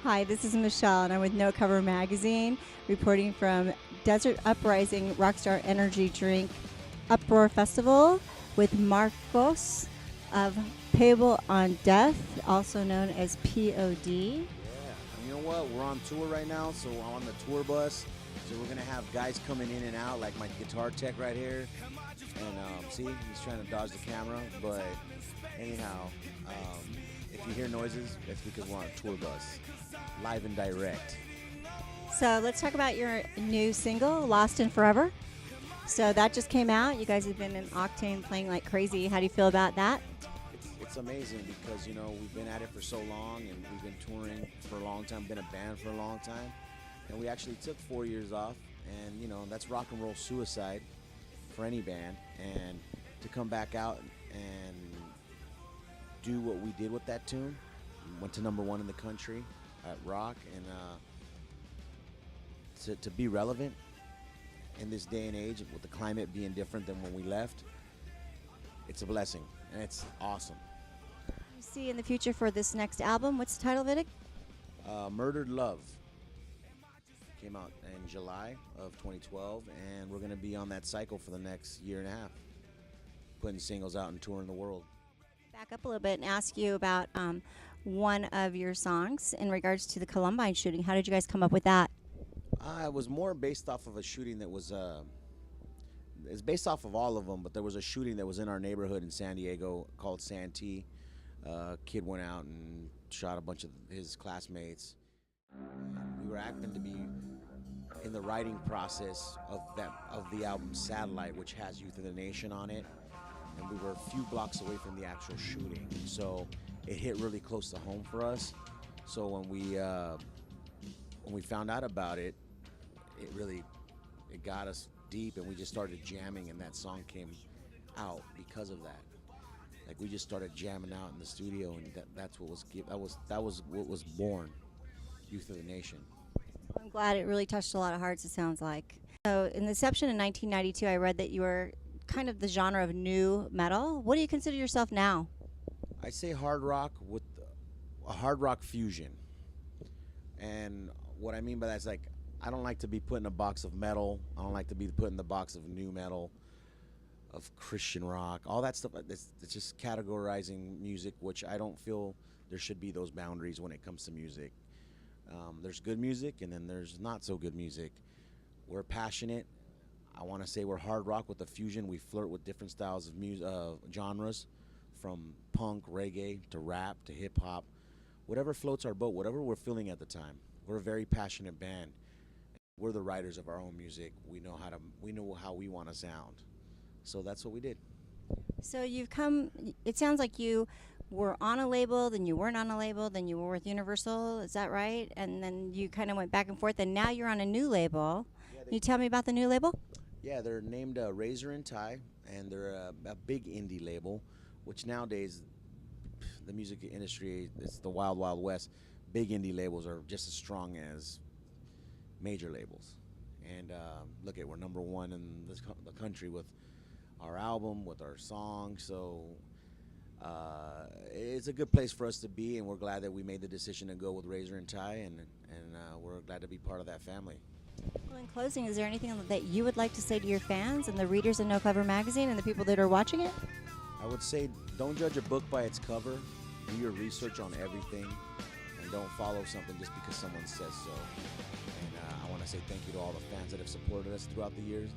Hi, this is Michelle, and I'm with No Cover Magazine, reporting from Desert Uprising Rockstar Energy Drink Uproar Festival with Marcos of Payable on Death, also known as P.O.D. Yeah, and you know what? We're on tour right now, so I'm on the tour bus. So we're gonna have guys coming in and out, like my guitar tech right here. And see, he's trying to dodge the camera. But anyhow, if you hear noises, that's because we're on a tour bus, live and direct. So let's talk about your new single, Lost and Forever. So that just came out. You guys have been in Octane playing like crazy. How do you feel about that? It's amazing because we've been at it for so long and we've been touring for a long time, been a band for a long time, and we actually took 4 years off, and that's rock and roll suicide for any band, and to come back out and do what we did with that tune, went to #1 in the country at rock, and to be relevant in this day and age with the climate being different than when we left, it's a blessing and it's awesome. You see in the future for this next album, what's the title of it? Murdered Love came out in July of 2012, and we're going to be on that cycle for the next year and a half, putting singles out and touring the world. Back up a little bit and ask you about one of your songs in regards to the Columbine shooting. How did you guys come up with that? It was more based off of a shooting that was it's based off of all of them, but there was a shooting that was in our neighborhood in San Diego called Santee. Kid went out and shot a bunch of his classmates. We were happened to be in the writing process of the album Satellite, which has Youth of the Nation on it, and we were a few blocks away from the actual shooting, so it hit really close to home for us. So when we found out about it, it got us deep, and we just started jamming, and that song came out because of that. Like, we just started jamming out in the studio, and that was what was born, Youth of the Nation. I'm glad it really touched a lot of hearts, it sounds like. So in the inception in 1992, I read that you were kind of the genre of new metal. What do you consider yourself now? I say hard rock with a hard rock fusion. And what I mean by that is, like, I don't like to be put in a box of metal. I don't like to be put in the box of new metal, of Christian rock, all that stuff. It's just categorizing music, which I don't feel there should be those boundaries when it comes to music. There's good music, and then there's not so good music. We're passionate. I want to say we're hard rock with a fusion. We flirt with different styles of music, genres, from punk, reggae, to rap, to hip hop, whatever floats our boat, whatever we're feeling at the time. We're a very passionate band. We're the writers of our own music. We know how we want to sound. So that's what we did. So it sounds like you were on a label, then you weren't on a label, then you were with Universal, is that right? And then you kind of went back and forth, and now you're on a new label. Can you tell me about the new label? Yeah, they're named Razor and Tie, and they're a big indie label, which nowadays, the music industry, it's the wild, wild west. Big indie labels are just as strong as major labels. And look, we're #1 in the country with our album, with our song. So it's a good place for us to be, and we're glad that we made the decision to go with Razor and Tie, and we're glad to be part of that family. Well, in closing, is there anything that you would like to say to your fans and the readers of No Cover Magazine and the people that are watching it? I would say, don't judge a book by its cover. Do your research on everything, and don't follow something just because someone says so. And I want to say thank you to all the fans that have supported us throughout the years,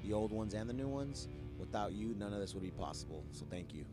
the old ones and the new ones. Without you, none of this would be possible. So thank you.